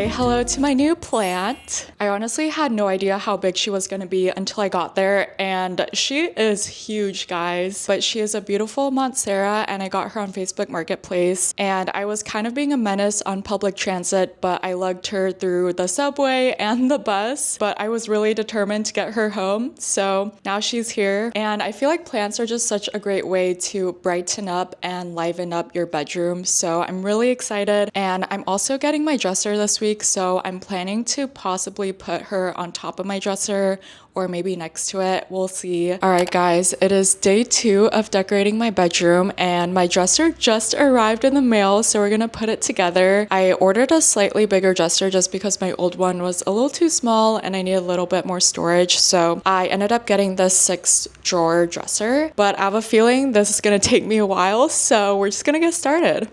say hello to my new plant. I honestly had no idea how big she was gonna be until I got there, and she is huge, guys. But she is a beautiful Monstera, and I got her on Facebook Marketplace. And I was kind of being a menace on public transit, but I lugged her through the subway and the bus. But I was really determined to get her home, so now she's here. And I feel like plants are just such a great way to brighten up and liven up your bedroom. So I'm really excited, and I'm also getting my dresser this week, so I'm planning to possibly put her on top of my dresser or maybe next to it. We'll see. All right, guys, it is day 2 of decorating my bedroom, and my dresser just arrived in the mail, so we're gonna put it together. I ordered a slightly bigger dresser just because my old one was a little too small and I need a little bit more storage, so I ended up getting this 6-drawer dresser, but I have a feeling this is gonna take me a while, so we're just gonna get started.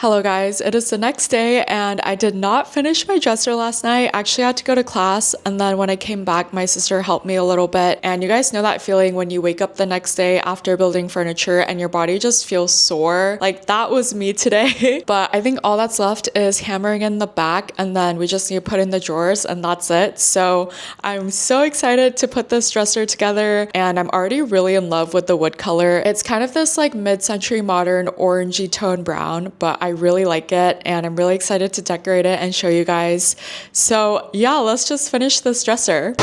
Hello guys, it is the next day and I did not finish my dresser last night. I actually had to go to class, and then when I came back, my sister helped me a little bit. And you guys know that feeling when you wake up the next day after building furniture and your body just feels sore? Like, that was me today. But I think all that's left is hammering in the back, and then we just need to put in the drawers, and that's it. So I'm so excited to put this dresser together, and I'm already really in love with the wood color. It's kind of this like mid-century modern orangey tone brown, but I really like it, and I'm really excited to decorate it and show you guys. So yeah, let's just finish this dresser.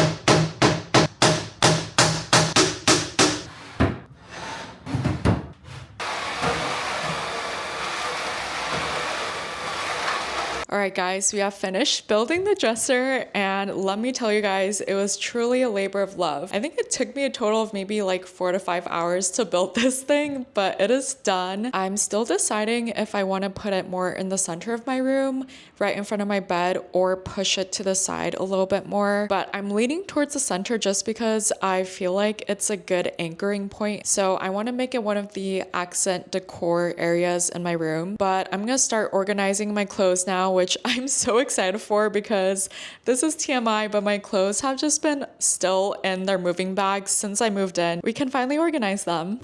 Alright guys, we have finished building the dresser, and let me tell you guys, it was truly a labor of love. I think it took me a total of maybe like 4 to 5 hours to build this thing, but it is done. I'm still deciding if I want to put it more in the center of my room, right in front of my bed, or push it to the side a little bit more, but I'm leaning towards the center just because I feel like it's a good anchoring point. So I want to make it one of the accent decor areas in my room, but I'm gonna start organizing my clothes now, which I'm so excited for because this is TMI, but my clothes have just been still in their moving bags since I moved in. We can finally organize them.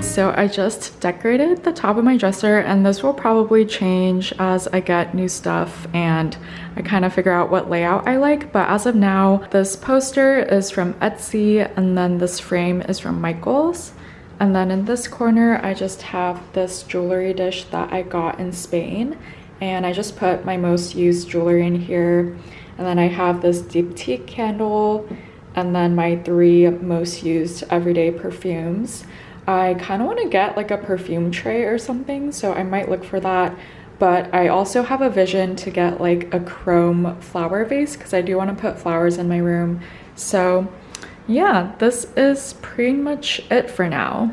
So I just decorated the top of my dresser, and this will probably change as I get new stuff and I kind of figure out what layout I like. But as of now, this poster is from Etsy, and then this frame is from Michael's. And then in this corner, I just have this jewelry dish that I got in Spain, and I just put my most used jewelry in here. And then I have this deep teak candle, and then my 3 most used everyday perfumes. I kind of want to get like a perfume tray or something, so I might look for that. But I also have a vision to get like a chrome flower vase because I do want to put flowers in my room. So yeah, this is pretty much it for now.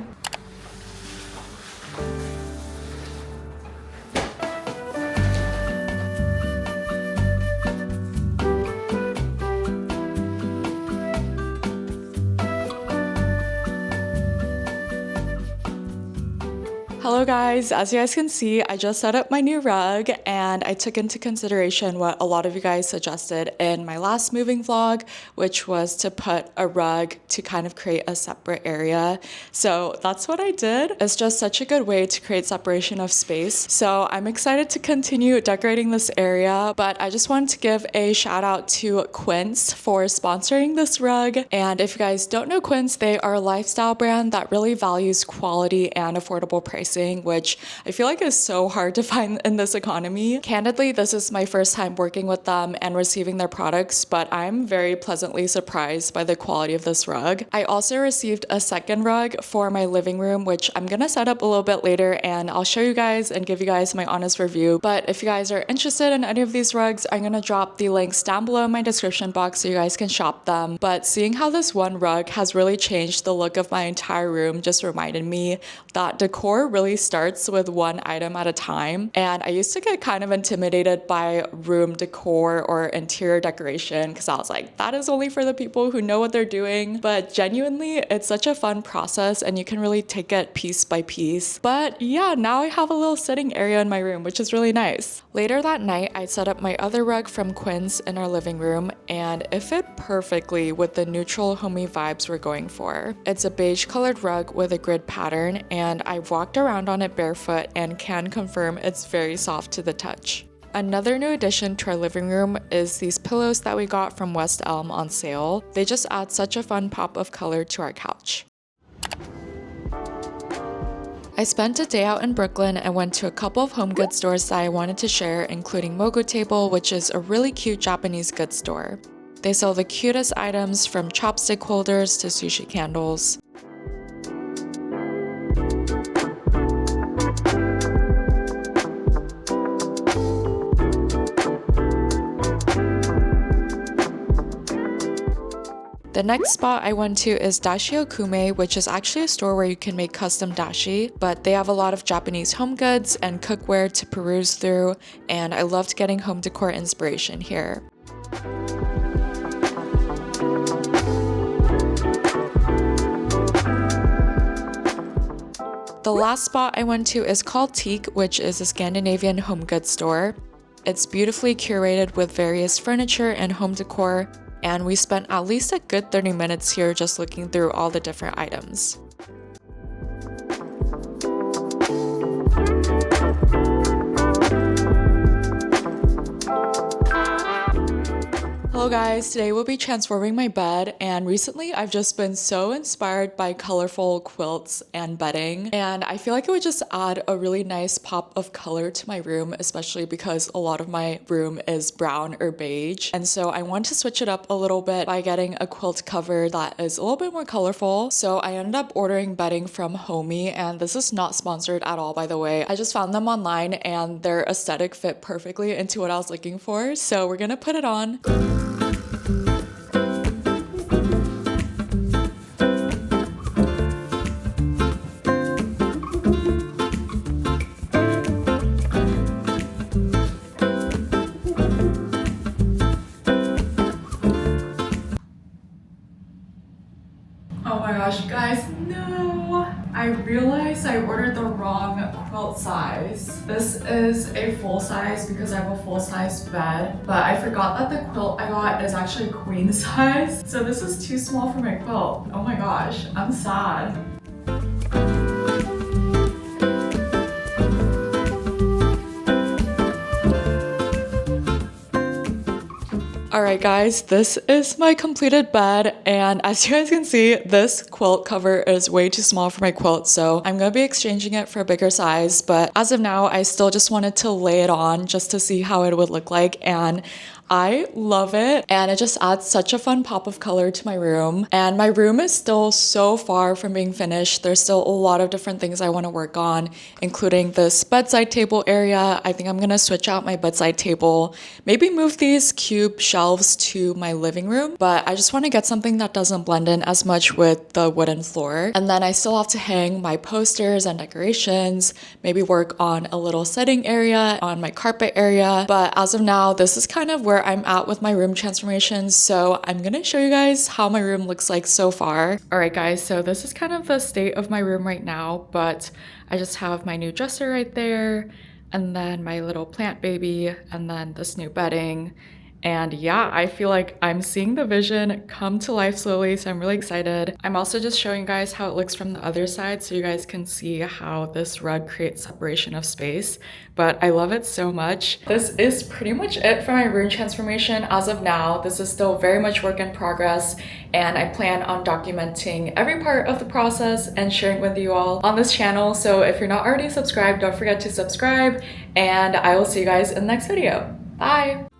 Hello guys, as you guys can see, I just set up my new rug, and I took into consideration what a lot of you guys suggested in my last moving vlog, which was to put a rug to kind of create a separate area. So that's what I did. It's just such a good way to create separation of space. So I'm excited to continue decorating this area, but I just wanted to give a shout out to Quince for sponsoring this rug. And if you guys don't know Quince, they are a lifestyle brand that really values quality and affordable prices. pricing, which I feel like is so hard to find in this economy. Candidly, this is my first time working with them and receiving their products, but I'm very pleasantly surprised by the quality of this rug. I also received a second rug for my living room, which I'm gonna set up a little bit later and I'll show you guys and give you guys my honest review. But if you guys are interested in any of these rugs, I'm gonna drop the links down below in my description box so you guys can shop them. But seeing how this one rug has really changed the look of my entire room just reminded me that decor really starts with one item at a time. And I used to get kind of intimidated by room decor or interior decoration because I was like, that is only for the people who know what they're doing. But genuinely, it's such a fun process and you can really take it piece by piece. But yeah, now I have a little sitting area in my room, which is really nice. Later that night, I set up my other rug from Quince in our living room and it fit perfectly with the neutral homey vibes we're going for. It's a beige colored rug with a grid pattern and I've walked around on it barefoot and can confirm it's very soft to the touch. Another new addition to our living room is these pillows that we got from West Elm on sale. They just add such a fun pop of color to our couch. I spent a day out in Brooklyn and went to a couple of home goods stores that I wanted to share, including Mogo Table, which is a really cute Japanese goods store. They sell the cutest items from chopstick holders to sushi candles. The next spot I went to is Dashi Okume, which is actually a store where you can make custom dashi, but they have a lot of Japanese home goods and cookware to peruse through, and I loved getting home decor inspiration here. The last spot I went to is called Teak, which is a Scandinavian home goods store. It's beautifully curated with various furniture and home decor, and we spent at least a good 30 minutes here just looking through all the different items. Hello guys, today we'll be transforming my bed, and recently I've just been so inspired by colorful quilts and bedding, and I feel like it would just add a really nice pop of color to my room, especially because a lot of my room is brown or beige, and so I want to switch it up a little bit by getting a quilt cover that is a little bit more colorful. So I ended up ordering bedding from Homey, and this is not sponsored at all, by the way. I just found them online and their aesthetic fit perfectly into what I was looking for, so we're gonna put it on. Oh my gosh, guys, no! I realized I ordered the wrong quilt size. This is a full size because I have a full size bed, but I forgot that the quilt I got is actually queen size. So this is too small for my quilt. Oh my gosh, I'm sad. Alright guys, this is my completed bed, and as you guys can see, this quilt cover is way too small for my quilt, so I'm gonna be exchanging it for a bigger size, but as of now, I still just wanted to lay it on just to see how it would look like, and I love it, and it just adds such a fun pop of color to my room. And my room is still so far from being finished. There's still a lot of different things I want to work on, including this bedside table area. I think I'm gonna switch out my bedside table, maybe move these cube shelves to my living room, but I just want to get something that doesn't blend in as much with the wooden floor. And then I still have to hang my posters and decorations, maybe work on a little setting area, on my carpet area. But as of now, this is kind of where I'm at with my room transformations, so I'm gonna show you guys how my room looks like so far. Alright guys, so this is kind of the state of my room right now, but I just have my new dresser right there, and then my little plant baby, and then this new bedding, And yeah, I feel like I'm seeing the vision come to life slowly, so I'm really excited. I'm also just showing you guys how it looks from the other side so you guys can see how this rug creates separation of space. But I love it so much. This is pretty much it for my room transformation as of now. This is still very much work in progress, and I plan on documenting every part of the process and sharing with you all on this channel. So if you're not already subscribed, don't forget to subscribe, and I will see you guys in the next video. Bye!